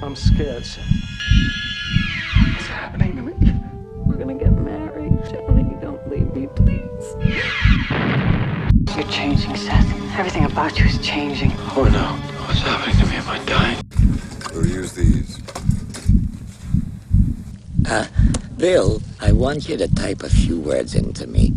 I'm scared, Sam. What's happening to me? We're gonna get married. Johnny, don't leave me, please. You're changing, Seth. Everything about you is changing. Oh no. What's happening to me? Am I dying? Who use these? Bill, I want you to type a few words into me.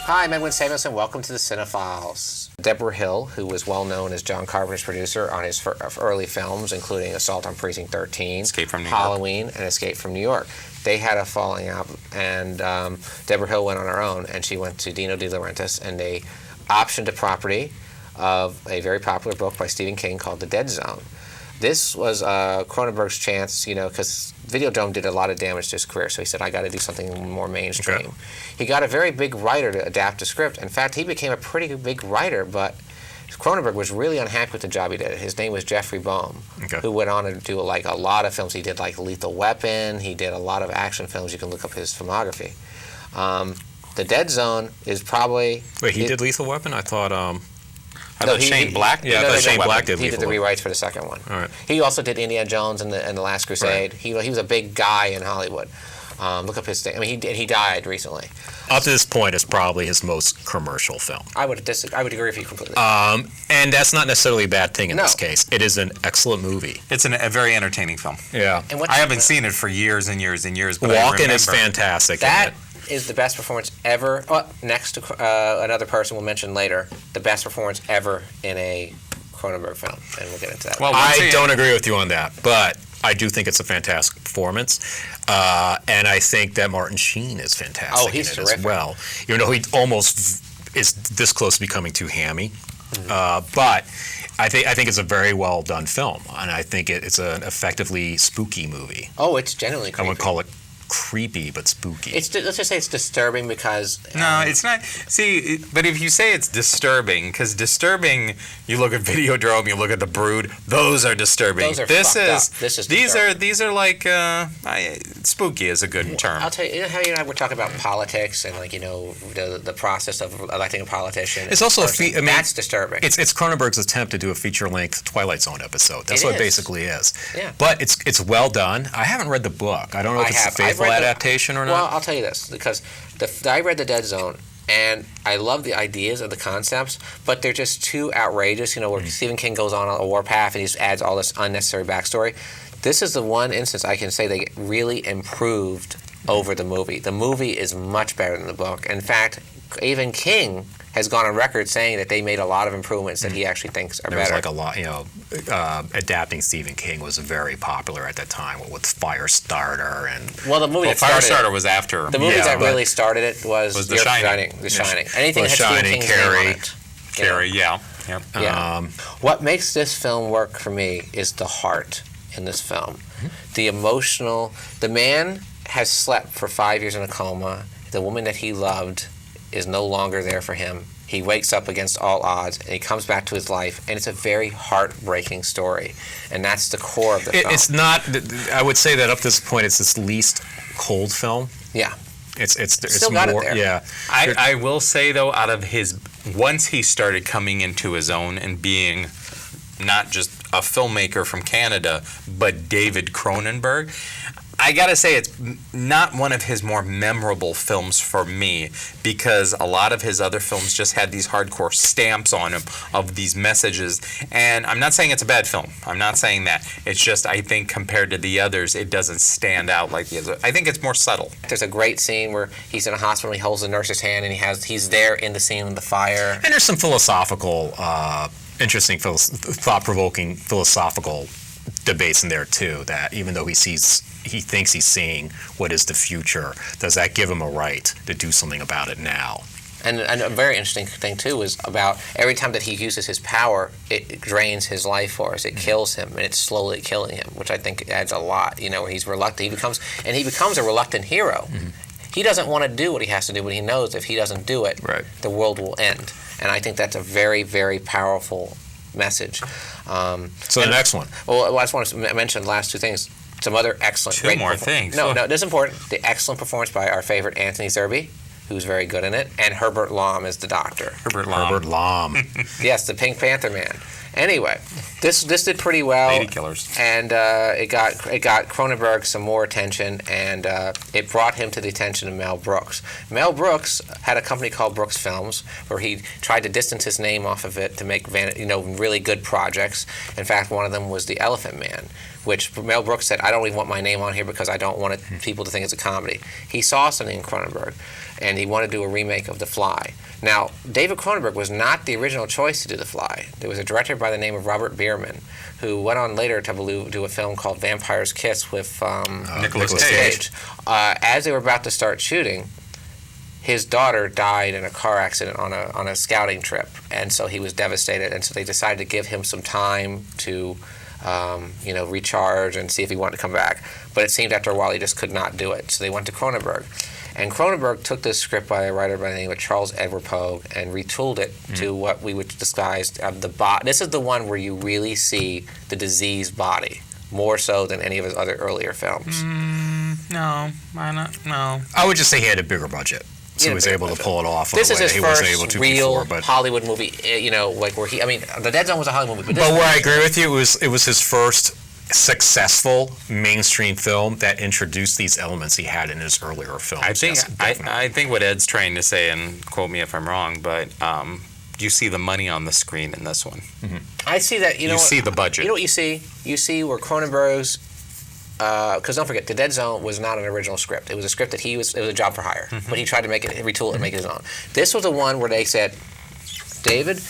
Hi, I'm Edwin Samuelson. Welcome to the CineFiles. Deborah Hill, who was well known as John Carpenter's producer on his early films, including Assault on Precinct 13, Escape from New York. Halloween, and Escape from New York. They had a falling out, and Deborah Hill went on her own, and she went to Dino De Laurentiis, and they optioned a property of a very popular book by Stephen King called The Dead Zone. This was Cronenberg's chance, because Videodrome did a lot of damage to his career, so he said, I got to do something more mainstream. Okay. He got a very big writer to adapt the script. In fact, he became a pretty big writer, but Cronenberg was really unhappy with the job he did. His name was Jeffrey Boehm, who went on to do a lot of films. He did Lethal Weapon. He did a lot of action films. You can look up his filmography. The Dead Zone is probably... Wait, he did Lethal Weapon? I thought... Shane Black? Yeah, I thought Shane Black did He did the Lethal rewrites for the second one. All right. He also did Indiana Jones and the Last Crusade. Right. He was a big guy in Hollywood. Look up his thing. I mean, he died recently. Up to this point, it's probably his most commercial film. I would agree with you completely. And that's not necessarily a bad thing in this case. It is an excellent movie. It's a very entertaining film. Yeah. And I haven't seen it for years and years and years. But Walken is fantastic. That is the best performance ever. Well, next to another person we'll mention later, the best performance ever in a Cronenberg film, and we'll get into that. Well, I don't agree with you on that, but I do think it's a fantastic performance, and I think that Martin Sheen is fantastic. Oh, he's in it terrific as well. Even though he almost is this close to becoming too hammy, but I think it's a very well done film, and I think it's an effectively spooky movie. Oh, it's genuinely creepy. I would call it creepy but spooky. Let's just say it's disturbing because... No, it's not. See, but if you say it's disturbing, because disturbing, you look at Videodrome, you look at The Brood, those are disturbing. Those are fucked up. This is these are like, spooky is a good term. I'll tell you, how you and I were talking about politics and the process of electing a politician. It's also that's disturbing. It's Cronenberg's attempt to do a feature-length Twilight Zone episode. That's what it basically is. Yeah. But it's well done. I haven't read the book. I don't know if it's a faithful adaptation or not. Well, I'll tell you this, because I read The Dead Zone, and I love the ideas of the concepts, but they're just too outrageous, where Stephen King goes on a warpath and he just adds all this unnecessary backstory. This is the one instance I can say they really improved over the movie. The movie is much better than the book. In fact, even King has gone on record saying that they made a lot of improvements that he actually thinks are better. There was a lot, adapting Stephen King was very popular at that time with Firestarter and... Well, the movie Firestarter was after. The movie that really started it was The Shining. The Shining. Anything that Shining, Carrie, yeah. Yep. Yeah. What makes this film work for me is the heart in this film. The emotional... The man has slept for 5 years in a coma. The woman that he loved is no longer there for him. He wakes up against all odds, and he comes back to his life, and it's a very heartbreaking story, and that's the core of the film. It's not. I would say that up to this point, it's his least cold film. Yeah. It's still got more. It there. Yeah. I will say though, out of his once he started coming into his own and being not just a filmmaker from Canada, but David Cronenberg, I gotta say it's not one of his more memorable films for me, because a lot of his other films just had these hardcore stamps on them of these messages, and I'm not saying it's a bad film. I'm not saying that. It's just I think compared to the others, it doesn't stand out like the other. I think it's more subtle. There's a great scene where he's in a hospital, he holds the nurse's hand, and he's there in the scene with the fire. And there's some philosophical, interesting, thought-provoking philosophical debates in there too, that even though he thinks he's seeing what is the future, does that give him a right to do something about it now? And a very interesting thing too is about every time that he uses his power, it drains his life force. It kills him, and it's slowly killing him, which I think adds a lot. Where he's reluctant, he becomes a reluctant hero. He doesn't want to do what he has to do, but he knows if he doesn't do it, the world will end. And I think that's a very, very powerful message. So the next one. Well, I just want to mention the last two things. Some other excellent. Two more things. No, this is important. The excellent performance by our favorite Anthony Zerbe, who's very good in it, and Herbert Lom is the doctor. Herbert Lom. Herbert Lom. Yes, the Pink Panther man. Anyway, this did pretty well. Lady killers. And it got Cronenberg some more attention, and it brought him to the attention of Mel Brooks. Mel Brooks had a company called Brooks Films, where he tried to distance his name off of it to make really good projects. In fact, one of them was The Elephant Man, which Mel Brooks said, I don't even want my name on here because I don't want people to think it's a comedy. He saw something in Cronenberg, and he wanted to do a remake of The Fly. Now, David Cronenberg was not the original choice to do The Fly. There was a director by the name of Robert Bierman, who went on later to do a film called Vampire's Kiss with Nicolas Cage. As they were about to start shooting, his daughter died in a car accident on a scouting trip, and so he was devastated, and so they decided to give him some time to recharge and see if he wanted to come back. But it seemed after a while he just could not do it, so they went to Cronenberg. And Cronenberg took this script by a writer by the name of Charles Edward Pogue and retooled it to what we would disguise the body. This is the one where you really see the diseased body, more so than any of his other earlier films. No, why not? No. I would just say he had a bigger budget. So he was able to pull it off in a This way is that his he wasn't able first to real before. But Hollywood movie, The Dead Zone was a Hollywood movie. But where I agree with you, it was his first successful mainstream film that introduced these elements he had in his earlier films. I think Yes, definitely. I think what Ed's trying to say, and quote me if I'm wrong, but you see the money on the screen in this one. I see that. You see the budget. You know what you see? You see where Cronenberg's. Because don't forget, The Dead Zone was not an original script. It was a script that it was a job for hire. But he tried to retool it and make it his own. This was the one where they said, David,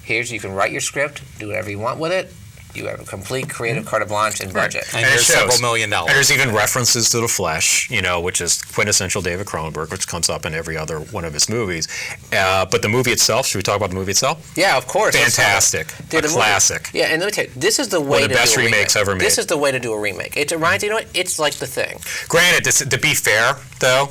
you can write your script, do whatever you want with it. You have a complete creative carte blanche and budget. And it here's shows. several $1 million. And there's even references to The Flesh, which is quintessential David Cronenberg, which comes up in every other one of his movies. But the movie itself, should we talk about the movie itself? Yeah, of course. Fantastic. Dude, a classic. Yeah, and let me tell you, this is the way One of to the best do a remakes remake. ever made. This is the way to do a remake. It reminds you, it's like The Thing. Granted, to be fair, though,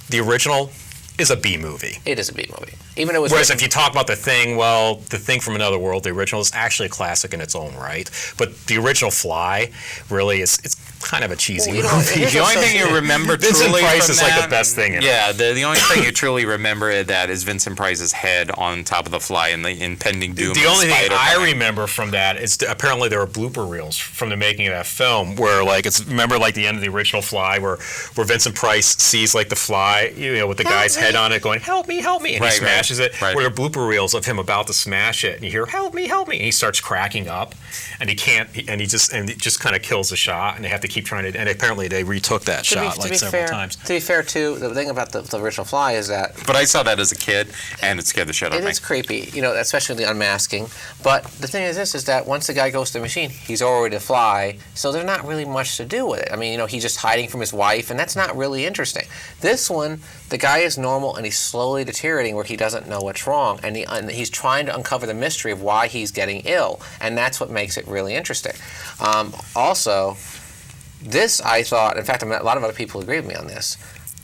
the original is a B movie. It is a B movie. Even though it was Whereas written- if you talk about The Thing, well, The Thing from Another World, the original, is actually a classic in its own right. But the original Fly really it's kind of a cheesy Well, movie. here's The only thing you remember Vincent truly Price from is that, like the best thing in it. Yeah, the only thing you truly remember of that is Vincent Price's head on top of the fly and the impending doom. The of only thing spider I coming. remember from that is apparently there were blooper reels from the making of that film where remember the end of the original Fly where Vincent Price sees the fly with the guy's head on it going help me and he Right, smashes it. right. Where there are blooper reels of him about to smash it and you hear help me and he starts cracking up and he just kind of kills the shot and they have to keep trying to and apparently they retook that shot several times. To be fair, too, the thing about the original Fly is that But I saw that as a kid, and it scared the shit out of it me. is creepy, especially the unmasking. But the thing is is that once the guy goes to the machine, he's already a fly, so there's not really much to do with it. I mean, he's just hiding from his wife, and that's not really interesting. This one, the guy is normal, and he's slowly deteriorating where he doesn't know what's wrong, and he's trying to uncover the mystery of why he's getting ill, and that's what makes it really interesting. Also, this, I thought, in fact, a lot of other people agree with me on this.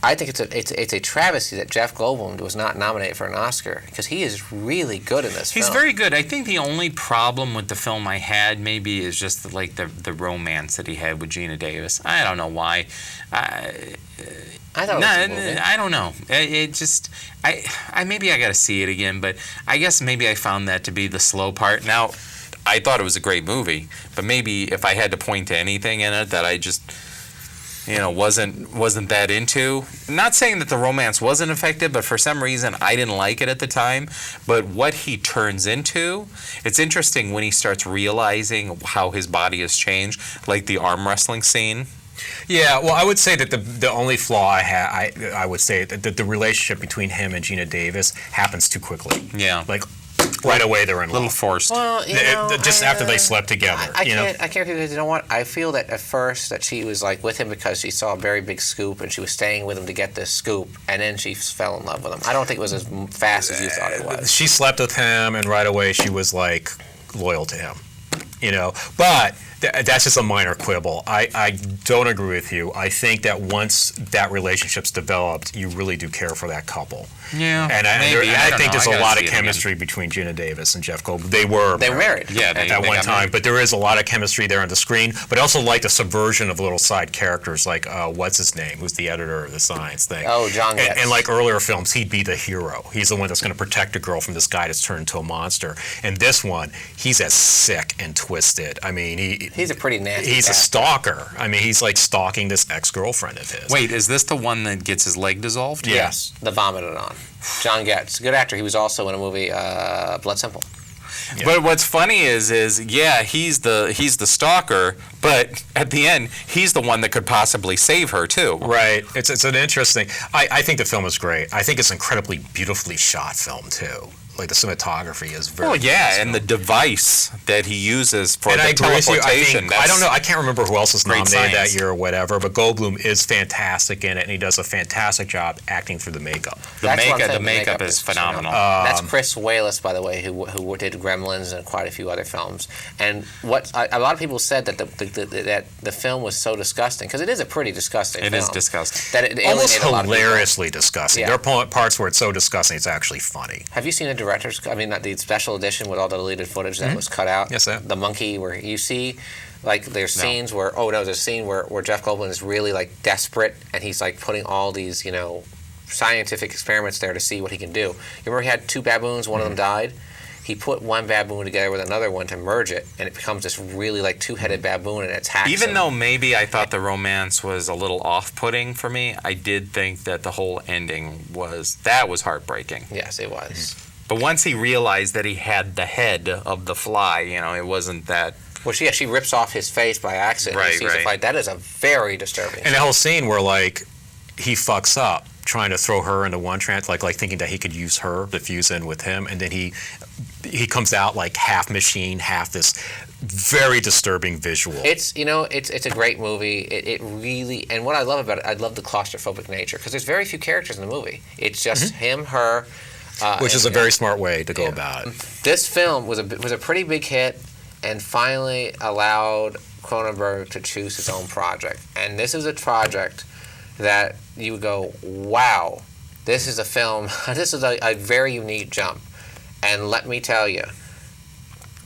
I think it's a travesty that Jeff Goldblum was not nominated for an Oscar because he is really good in this film. He's very good. I think the only problem with the film I had maybe is just the romance that he had with Gina Davis. I don't know why. I thought it was a movie. I don't know. It just I maybe I got to see it again, but I guess maybe I found that to be the slow part. Now, I thought it was a great movie, but maybe if I had to point to anything in it that I just wasn't that into. Not saying that the romance wasn't effective, but for some reason I didn't like it at the time. But what he turns into, it's interesting when he starts realizing how his body has changed, like the arm wrestling scene. Yeah, well, I would say that the only flaw I would say that the relationship between him and Gina Davis happens too quickly. Yeah. Right away they're in A little love. forced. Well, Just after they slept together. I can't because you know what? I feel that at first that she was with him because she saw a very big scoop and she was staying with him to get this scoop, and then she fell in love with him. I don't think it was as fast as you thought it was. She slept with him and right away she was loyal to him. But That's just a minor quibble. I don't agree with you. I think that once that relationship's developed, you really do care for that couple. Yeah, And maybe. I don't think know. there's I a gotta lot see of it again. chemistry between Gina Davis and Jeff Goldblum. They were married. Yeah, at that they one got time, married. but there is a lot of chemistry there on the screen. But I also like the subversion of little side characters, like what's his name, who's the editor of the science thing. Oh, John Getz. And like earlier films, he'd be the hero. He's the one that's going to protect a girl from this guy that's turned into a monster. And this one, he's as sick and twisted. I mean, He's a pretty nasty he's a cat. stalker. I mean, he's like stalking this ex-girlfriend of his. Wait, is this the one that gets his leg dissolved? Yeah. Yes, the vomited on. John Getz, good actor. He was also in a movie, Blood Simple. Yeah. But what's funny is yeah, he's the stalker, but at the end, he's the one that could possibly save her too. Right. It's an interesting. I think the film is great. I think it's an incredibly beautifully shot film too. Like the cinematography is very. Well, yeah, nice and the film. device that he uses for And the I agree with you. teleportation. I don't know. I can't remember who else was great nominated science. that year or whatever. But Goldblum is fantastic in it, and he does a fantastic job acting through the makeup. The That's one makeup, thing, the makeup is phenomenal. That's Chris Walas, by the way, who did Gremlins and quite a few other films. And what a lot of people said that the film was so disgusting, because it is a pretty disgusting film. It is disgusting. That it Almost alienated a lot of people. hilariously disgusting. Yeah. There are parts where it's so disgusting it's actually funny. Have you seen the director's? I mean, not the special edition with all the deleted footage that was cut out. Yes, I have. The monkey, where you see, like, there's scenes where there's a scene where Jeff Goldblum is really like desperate, and he's like putting all these scientific experiments there to see what he can do. You remember he had two baboons, one of them died. He put one baboon together with another one to merge it, and it becomes this really like two-headed baboon, and it attacks Even him. though maybe I thought the romance was a little off-putting for me, I did think that the whole ending was heartbreaking. Yes, it was. But once he realized that he had the head of the fly, it wasn't that. Well, she rips off his face by accident. Right, He sees the right. fight. That is a very disturbing. And the whole scene where like he fucks up trying to throw her into one trance, like thinking that he could use her to fuse in with him, and then he comes out like half machine, half this very disturbing visual. It's it's a great movie. It really, and what I love about it, I love the claustrophobic nature, because there's very few characters in the movie. It's just him, her. Which is a very smart way to go about it. This film was a pretty big hit, and finally allowed Cronenberg to choose his own project. And this is a project that you would go, wow, this is a film. This is a very unique jump. And let me tell you,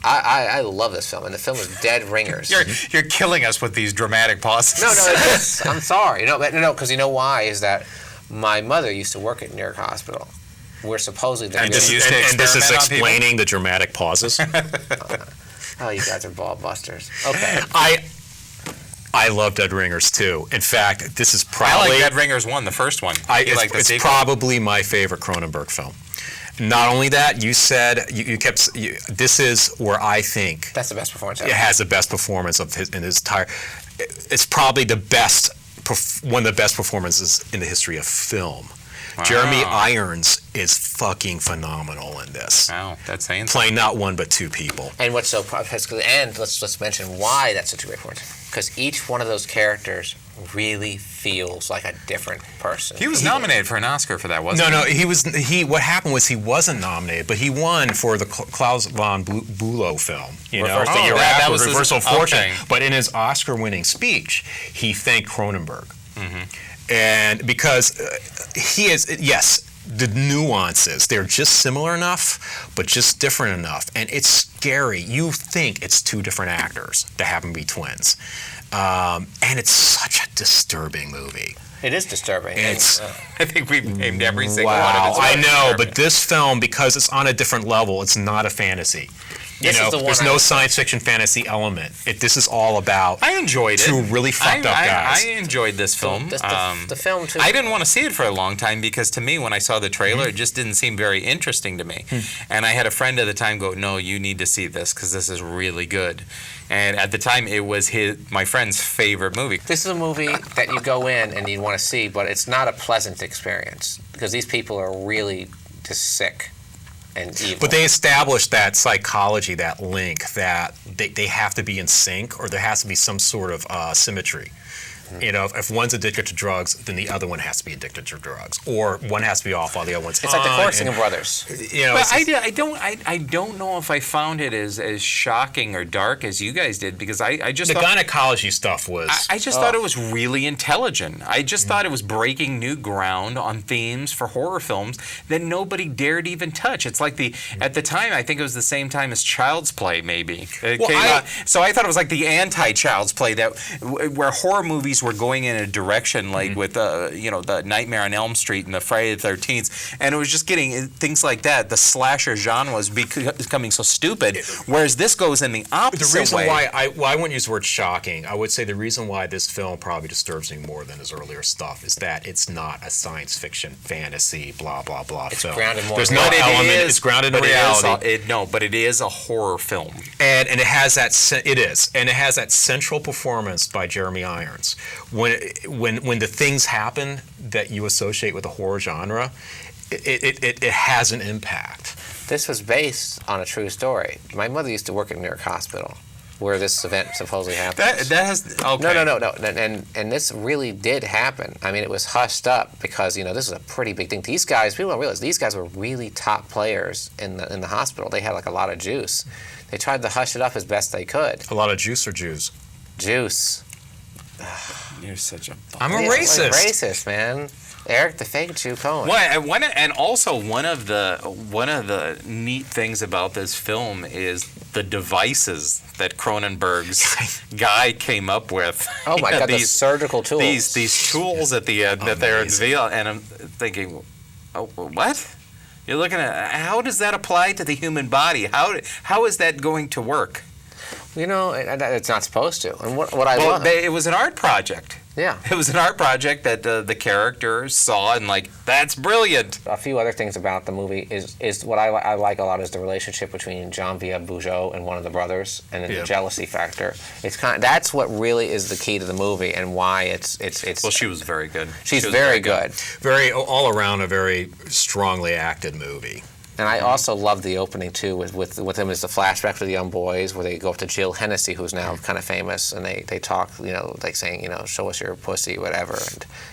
I love this film, and the film is Dead Ringers. You're killing us with these dramatic pauses. No, I'm sorry. No, because you know why is that my mother used to work at New York Hospital. We're supposedly And the used to And this is experiment on people? explaining the dramatic pauses. Oh, you guys are ball busters. Okay. I love Dead Ringers too. In fact, this is I probably like Dead Ringers 1, the first one. You like the it's sequel? probably my favorite Cronenberg film. Not only that, you said this is where I think That's the best performance it ever. has the best performance of his entire. It's probably one of the best performances in the history of film. Wow. Jeremy Irons is fucking phenomenal in this, Wow, that's saying something. playing not one but two people. And what's so and let's mention why that's such a great performance. Because each one of those characters really feels like a different person. He was nominated for an Oscar for that, wasn't he? No, what happened was he wasn't nominated, but he won for the Klaus von Bülow film, Reverse the the year Fortune. that after, was his- Reversal of Fortune. okay. But in his Oscar-winning speech, he thanked Cronenberg. Mm-hmm. And because he is, yes, the nuances, they're just similar enough, but just different enough. And it's scary. You think it's two different actors that happen to be twins. And it's such a disturbing movie. It is disturbing. It's- I think we've named every single Wow, one of his I films know, disturbing. but this film, because it's on a different level, it's not a fantasy. This is the one there's I no was- science fiction fantasy element. This is all about I enjoyed it. two really fucked up guys. I enjoyed this film. The film too. I didn't want to see it for a long time because to me, when I saw the trailer, it just didn't seem very interesting to me. And I had a friend at the time go, "No, you need to see this because this is really good." And at the time, it was my friend's favorite movie. This is a movie that you go in and you want to see, but it's not a pleasant experience because these people are really just sick and evil. But they established that psychology, that link, that they have to be in sync or there has to be some sort of symmetry. You know, if one's addicted to drugs, then the other one has to be addicted to drugs, or one has to be off while the other one's It's on. like the Corsican brothers. You know, But it's just- I don't know if I found it as shocking or dark as you guys did, because I just the thought, gynecology stuff was. I just thought it was really intelligent. I just thought it was breaking new ground on themes for horror films that nobody dared even touch. It's like at the time, I think it was the same time as Child's Play, maybe. It Well, came I- out. So I thought it was like the anti-Child's Play, where horror movies were going in a direction like with the Nightmare on Elm Street and the Friday the 13th, and it was just getting things like that. The slasher genre was becoming so stupid, whereas this goes in the opposite The reason way. why I wouldn't use the word shocking, I would say the reason why this film probably disturbs me more than his earlier stuff is that it's not a science fiction, fantasy, blah blah blah film. grounded more There's in no But it element. is- It's grounded in but it is reality. but it is a horror film. And it has that it has that central performance by Jeremy Irons. When the things happen that you associate with the horror genre, it has an impact. This was based on a true story. My mother used to work at New York Hospital, where this event supposedly happened. That has okay. No. And this really did happen. I mean, it was hushed up because this is a pretty big thing. These guys, people don't realize, these guys were really top players in the hospital. They had like a lot of juice. They tried to hush it up as best they could. A lot of juice or Jews. Juice. You're such a. I'm a Yeah, racist. like racist, man. Eric the fake Jew Cohen. And also one of the neat things about this film is the devices that Cronenberg's guy came up with. Oh my God, the these surgical tools. These tools at the end that they're unveiling, and I'm thinking, oh, what? You're looking at how does that apply to the human body? How is that going to work? It's not supposed to. And what I Well, love. it was an art project. Yeah. It was an art project that the characters saw and that's brilliant. A few other things about the movie is what I like a lot is the relationship between Genevieve Bujold and one of the brothers, and then the jealousy factor. It's that's what really is the key to the movie and why it's. Well, she was very good. She's very good. Very all around a very strongly acted movie. And I also love the opening too with him as the flashback to the young boys where they go up to Jill Hennessy, who's now kind of famous, and they talk, like saying, show us your pussy, whatever.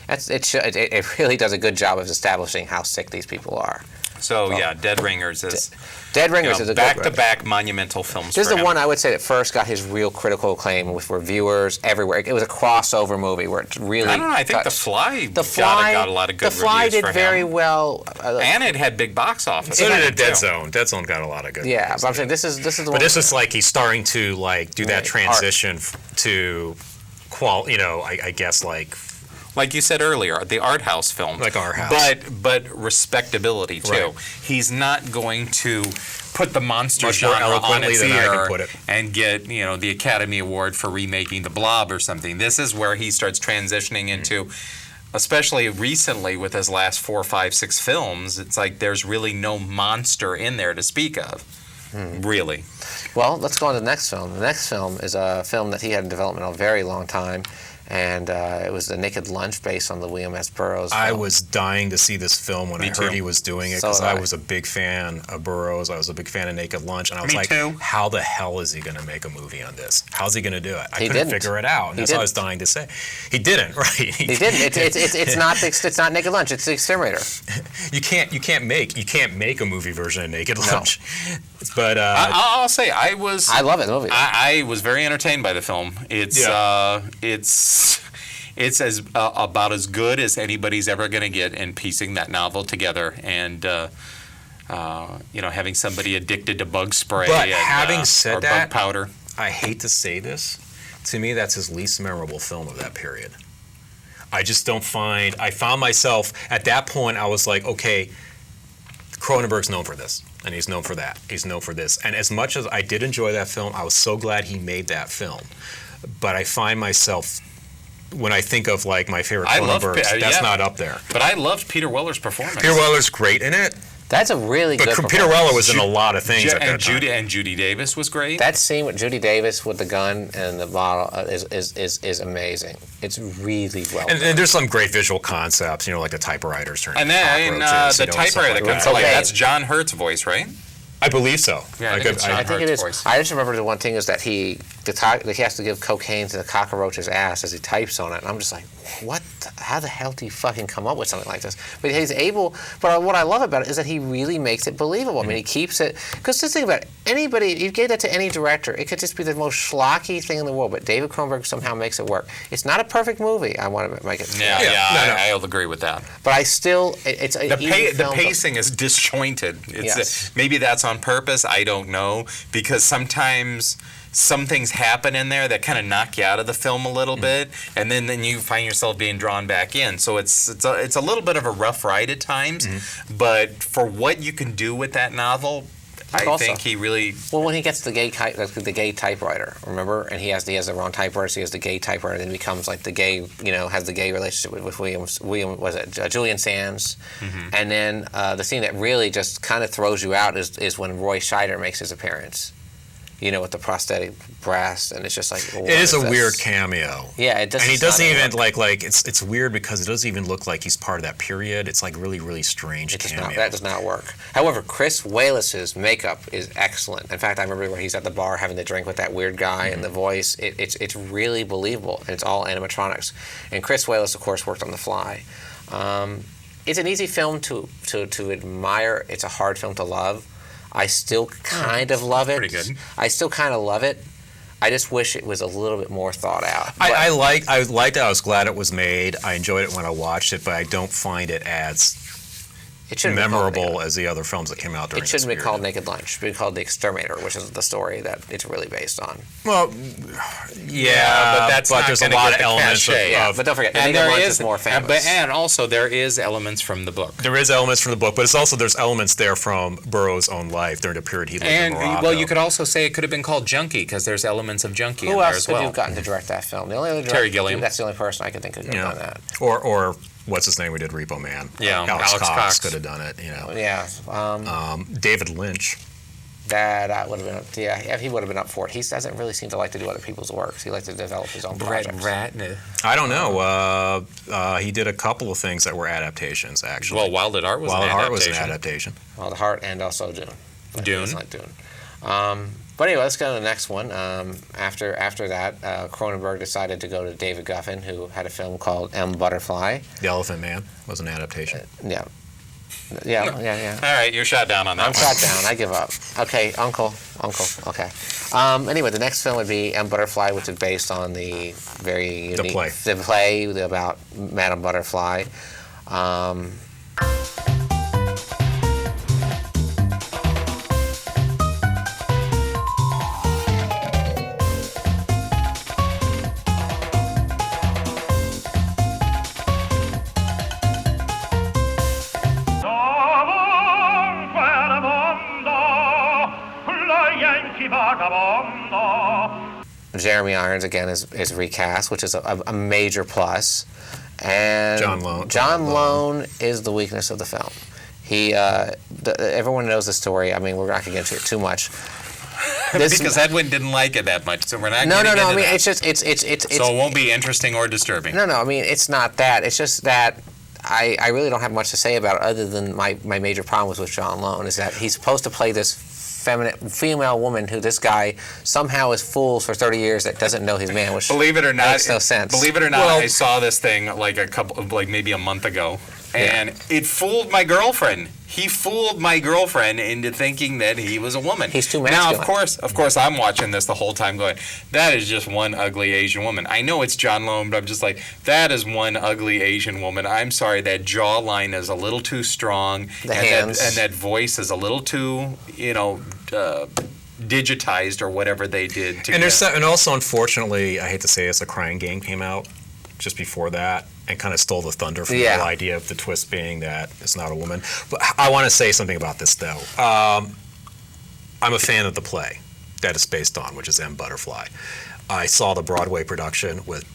And it really does a good job of establishing how sick these people are. So Dead Ringers is Dead Ringers is a back-to-back monumental films. This is for the him. one I would say that first got his real critical acclaim with reviewers everywhere. It was a crossover movie where it really. I don't know. I think got, The Fly got a lot of good The Fly reviews did for very him. well. And it had big box office. So did It Dead too. Zone. Dead Zone got a lot of good. Yeah, reviews. but I'm saying this is the one. But this is like he's starting to do that Art. transition to I guess Like you said earlier, the art house film. Like Art House. But respectability too. Right. He's not going to put the monster Much more genre on eloquently its than I can ear put it. and get the Academy Award for remaking The Blob or something. This is where he starts transitioning into, especially recently with his last 4, 5, 6 films. It's like there's really no monster in there to speak of. Really. Well, let's go on to the next film. The next film is a film that he had in development a very long time, and it was The Naked Lunch, based on the William S. Burroughs film. I was dying to see this film when Me I heard too. he was doing it So because did I I. was a big fan of Burroughs. I was a big fan of Naked Lunch, and I was Me like, too. how the hell is he going to make a movie on this? How's he going to do it? I He couldn't didn't. figure it out, and He that's what I was didn't. dying to say. He didn't, right? He didn't. It's not Naked Lunch. It's The Exterminator. You can't make a movie version of Naked Lunch. But I'll say I love it. The movie. I was very entertained by the film. It's it's as about as good as anybody's ever going to get in piecing that novel together, and having somebody addicted to bug spray. But and, having said or that, bug powder. I hate to say this, to me that's his least memorable film of that period. I just don't find. I found myself at that point. I was like, okay, Cronenberg's known for this, and he's known for that. He's known for this. And as much as I did enjoy that film, I was so glad he made that film. But I find myself, when I think of my favorite I love Cronenbergs, that's yeah. not up there. But I loved Peter Weller's performance. Peter Weller's great in it, That's a really but good Peter performance. Weller was in a lot of things at that time. And Judy Davis was great. That scene with Judy Davis with the gun and the bottle is amazing. It's really well And done. there's some great visual concepts, like the typewriters turning and then cockroaches, the and stuff typewriter, like that. Okay. that's John Hurt's voice, right? I believe so. Yeah, I think it's John I think it is. Voice. I just remember the one thing is that he he has to give cocaine to the cockroach's ass as he types on it. And I'm just like, what? How the hell do you fucking come up with something like this? But he's able. But what I love about it is that he really makes it believable. I mean, he keeps it. Because just think about it. Anybody, you gave that to any director, it could just be the most schlocky thing in the world. But David Cronenberg somehow makes it work. It's not a perfect movie. I want to make it. I'll agree with that. But I still, it's a the pacing is disjointed. Maybe that's on purpose. I don't know, because sometimes some things happen in there that kind of knock you out of the film a little bit, and then you find yourself being drawn back in. So it's a little bit of a rough ride at times, but for what you can do with that novel, I think he really. Well, when he gets the gay typewriter, remember, and he has the wrong typewriter, so he has the gay typewriter, and then he becomes like the gay, has the gay relationship with Julian Sands, and then the scene that really just kind of throws you out is when Roy Scheider makes his appearance. With the prosthetic breast, and it's just like. It is a weird cameo. Yeah, it doesn't. And he doesn't even like it's weird because it doesn't even look like he's part of that period. It's like really, really strange cameo. That does not work. However, Chris Walas's makeup is excellent. In fact, I remember where he's at the bar having the drink with that weird guy and the voice. It's really believable, and it's all animatronics. And Chris Walas, of course, worked on The Fly. It's an easy film to admire. It's a hard film to love. I still kind of love it. Pretty good. I still kind of love it. I just wish it was a little bit more thought out. I liked it. I was glad it was made. I enjoyed it when I watched it, but I don't find it as memorable as the other films that came out during this period. It shouldn't be called Naked Lunch. It should be called The Exterminator, which is the story that it's really based on. Well, but there's a lot of elements but don't forget, Naked Lunch is more famous. And also, there is elements from the book. There is elements from the book, but there's elements there from Burroughs' own life during the period he lived in Morocco. Well, you could also say it could have been called Junkie, because there's elements of Junkie in there there as well. Who else could have gotten to direct that film? The only other Terry Gilliam. That's the only person I could think of who could have done that. Or what's his name? We did Repo Man. Yeah, Alex Cox could have done it. Yeah. David Lynch. That would have been he would have been up for it. He doesn't really seem to like to do other people's works. He likes to develop his own projects. I don't know. He did a couple of things that were adaptations, actually. Well, Wild at Heart was an adaptation. Wild at Heart and also Dune. Dune. Like Dune. But anyway, let's go to the next one. After that, Cronenberg decided to go to David Guffin, who had a film called M. Butterfly. The Elephant Man was an adaptation. Yeah. All right, you're shot down on that I'm shot down. I give up. Okay, Uncle. Okay. Anyway, the next film would be M. Butterfly, which is based on the very unique... The play about Madame Butterfly. Jeremy Irons again is recast, which is a major plus. And John Lone is the weakness of the film. Everyone knows the story. I mean, we're not going to get into it too much. Because Edwin didn't like it that much, so we're not. No. I mean, it's just it's. So it won't be interesting or disturbing. No. I mean, it's not that. It's just that I really don't have much to say about it other than my major problem with John Lone is that he's supposed to play this female woman who this guy somehow is fooled for 30 years that doesn't know his man, which believe it or not, makes no sense. Believe it or not, I saw this thing maybe a month ago, and it fooled my girlfriend. He fooled my girlfriend into thinking that he was a woman. He's too masculine. Now, of course, I'm watching this the whole time going, that is just one ugly Asian woman. I know it's John Lone, but I'm just like, that is one ugly Asian woman. I'm sorry, that jawline is a little too strong. And that voice is a little too, digitized or whatever they did. And also, unfortunately, I hate to say this, A Crying Game came out just before that and kind of stole the thunder from the whole idea of the twist being that it's not a woman. But I want to say something about this, though. I'm a fan of the play that it's based on, which is M. Butterfly. I saw the Broadway production with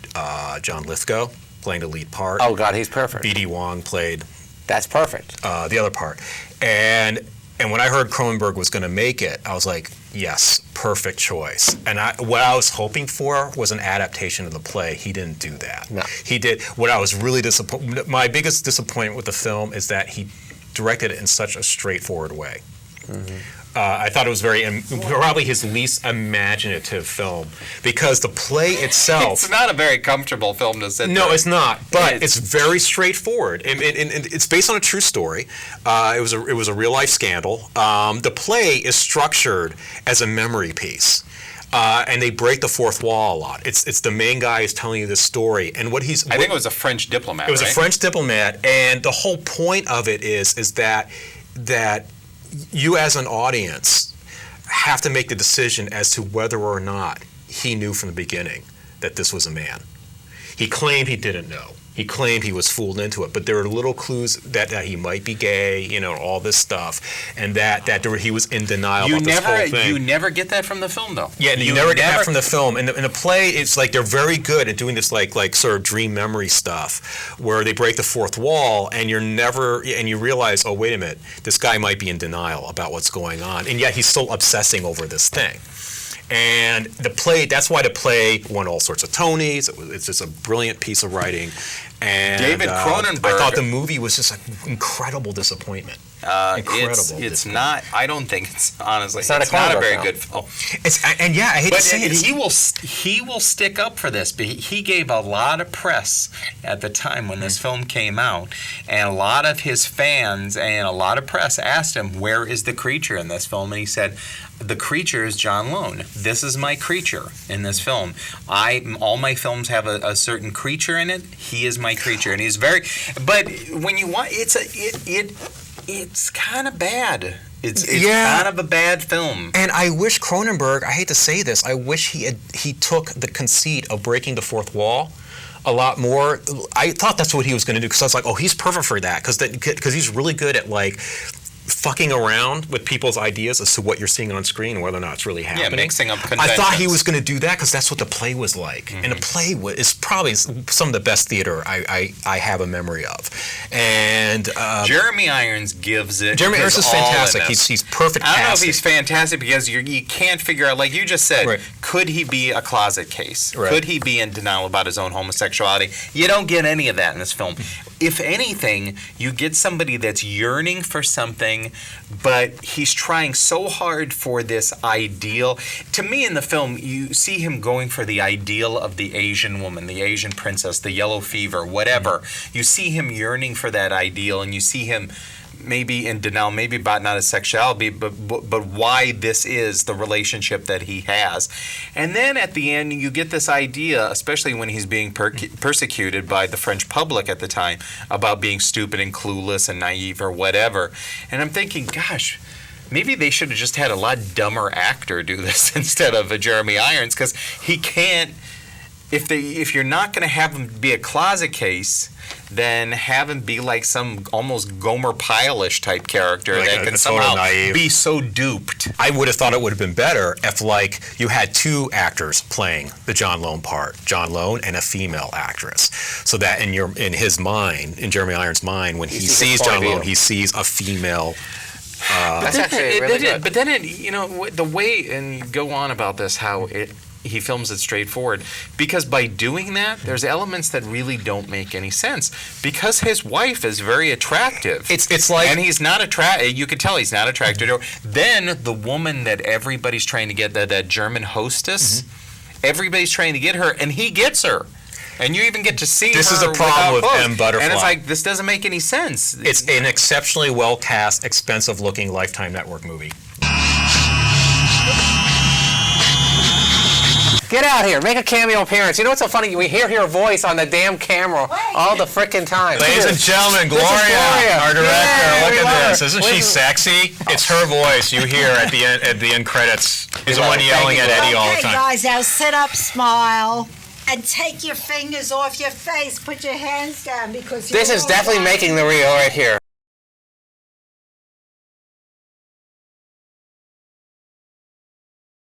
John Lithgow playing the lead part. Oh, God, he's perfect. B.D. Wong played... That's perfect. The other part. And when I heard Cronenberg was going to make it, I was like, yes, perfect choice. And what I was hoping for was an adaptation of the play. He didn't do that. No. He did. What I was really disappointed. My biggest disappointment with the film is that he directed it in such a straightforward way. I thought it was probably his least imaginative film, because the play itself. It's not a very comfortable film to sit No, through. it's not. But it's very straightforward, and it's based on a true story. It was a real life scandal. The play is structured as a memory piece. And they break the fourth wall a lot. It's the main guy who's telling you this story, and I think it was a French diplomat. It was right? a French diplomat, and the whole point of it is that you as an audience have to make the decision as to whether or not he knew from the beginning that this was a man. He claimed he didn't know. He claimed he was fooled into it, but there are little clues that he might be gay, all this stuff, and that he was in denial about this whole thing. You never get that from the film, though. Yeah, you never get that from the film. And the play, it's like they're very good at doing this like sort of dream memory stuff, where they break the fourth wall, and you realize, oh, wait a minute, this guy might be in denial about what's going on, and yet he's still obsessing over this thing. And that's why the play won all sorts of Tonys. It's just a brilliant piece of writing. And David Cronenberg. I thought the movie was just an incredible disappointment. It's not. I don't think it's honestly. It's not a very film. good film. I hate to say it. He will stick up for this. But he gave a lot of press at the time when this film came out, and a lot of his fans and a lot of press asked him, "Where is the creature in this film?" And he said, "The creature is John Lone. This is my creature in this film. All my films have a certain creature in it. He is my creature, and he's very. But when you want, it's kind of bad. It's kind of a bad film. And I wish Cronenberg, I hate to say this, I wish he took the conceit of breaking the fourth wall a lot more. I thought that's what he was going to do, because I was like, oh, he's perfect for that, because he's really good at like fucking around with people's ideas as to what you're seeing on screen and whether or not it's really happening. Yeah, mixing up conventions. I thought he was going to do that because that's what the play was like. Mm-hmm. And the play is probably some of the best theater I have a memory of. And Jeremy Irons gives it. Jeremy Irons is fantastic. He's perfect. I don't know if he's fantastic because you can't figure out, like you just said, right. Could he be a closet case? Right. Could he be in denial about his own homosexuality? You don't get any of that in this film. If anything, you get somebody that's yearning for something, but he's trying so hard for this ideal. To me, in the film, you see him going for the ideal of the Asian woman, the Asian princess, the yellow fever, whatever. Mm-hmm. You see him yearning for that ideal, and you see him maybe in denial, maybe about not his sexuality, but why this is the relationship that he has. And then at the end, you get this idea, especially when he's being persecuted by the French public at the time, about being stupid and clueless and naive or whatever. And I'm thinking, gosh, maybe they should have just had a lot dumber actor do this instead of a Jeremy Irons, because he can't. If you're not going to have him be a closet case, then have him be like some almost Gomer Pyle-ish type character like that can somehow be so duped. I would have thought it would have been better if, like, you had two actors playing the John Lone part, John Lone and a female actress, so that in his mind, in Jeremy Irons' mind, when he sees John Lone, he sees a female. That's actually really good. But then the way, and you go on about this, how he films it straightforward, because by doing that, there's elements that really don't make any sense. Because his wife is very attractive, it's like, and he's not attracted. You can tell he's not attracted to her. Then the woman that everybody's trying to get, that German hostess, everybody's trying to get her, and he gets her. And you even get to see this her. This is the problem with M. Butterfly. And it's like, this doesn't make any sense. It's an exceptionally well-cast, expensive-looking Lifetime Network movie. Get out here. Make a cameo appearance. You know what's so funny? We hear your voice on the damn camera all the frickin' time. Ladies and gentlemen, Gloria, our director. Look at this. Isn't she sexy? It's her voice you hear at the end credits. She's the one yelling at Eddie all the time. Okay, guys, now sit up, smile, and take your fingers off your face. Put your hands down, because this is definitely making the reel right here.